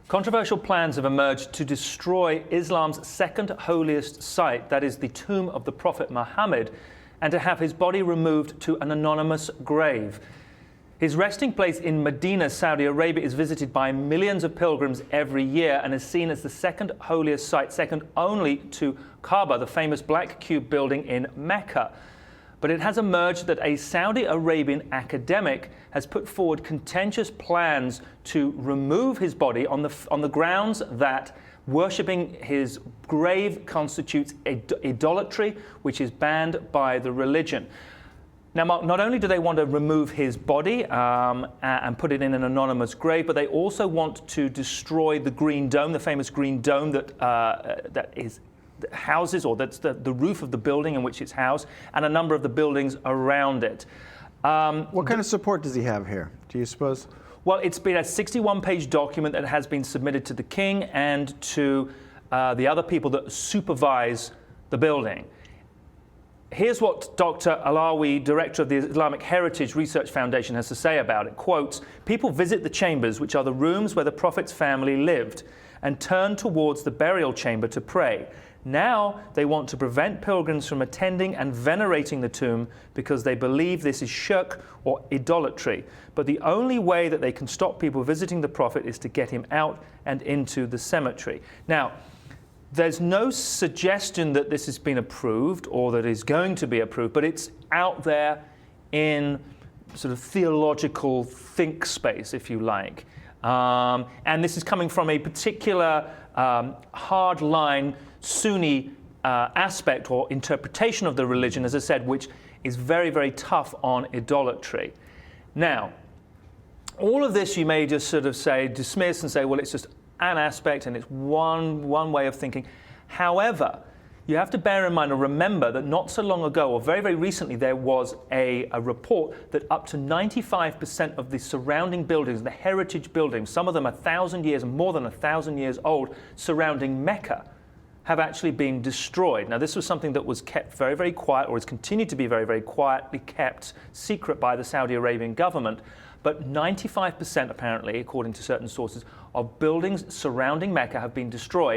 Controversial plans have emerged to destroy Islam's second holiest site, that is the tomb of the Prophet Mohammed, and to have his body removed to an anonymous grave. His resting place in Medina, Saudi Arabia, is visited by millions of pilgrims every year and is seen as the second holiest site, second only to Kaaba, the famous black cube building in Mecca. But it has emerged that a Saudi Arabian academic has put forward contentious plans to remove his body on the grounds that worshipping his grave constitutes idolatry, which is banned by the religion. Now, Mark, not only do they want to remove his body and put it in an anonymous grave, but they also want to destroy the Green Dome, the famous Green Dome that houses, or that's the roof of the building in which it's housed, and a number of the buildings around it. What kind of support does he have here, do you suppose? Well, it's been a 61-page document that has been submitted to the king and to the other people that supervise the building. Here's what Dr. Alawi, director of the Islamic Heritage Research Foundation, has to say about it. Quotes, "People visit the chambers, which are the rooms where the Prophet's family lived, and turn towards the burial chamber to pray. Now they want to prevent pilgrims from attending and venerating the tomb because they believe this is shirk or idolatry. But the only way that they can stop people visiting the Prophet is to get him out and into the cemetery." Now, there's no suggestion that this has been approved or that is going to be approved, but it's out there in sort of theological think space, if you like. And this is coming from a particular hardline Sunni aspect or interpretation of the religion, as I said, which is very, very tough on idolatry. Now, all of this you may just sort of dismiss and say, well, it's just an aspect and it's one way of thinking. However, you have to bear in mind or remember that not so long ago, or very, very recently, there was a report that up to 95% of the surrounding buildings, the heritage buildings, some of them 1,000 years and more than 1,000 years old, surrounding Mecca, have actually been destroyed. Now, this was something that was kept very, very quiet, or has continued to be very, very quietly kept secret by the Saudi Arabian government. But 95%, apparently, according to certain sources, of buildings surrounding Mecca have been destroyed.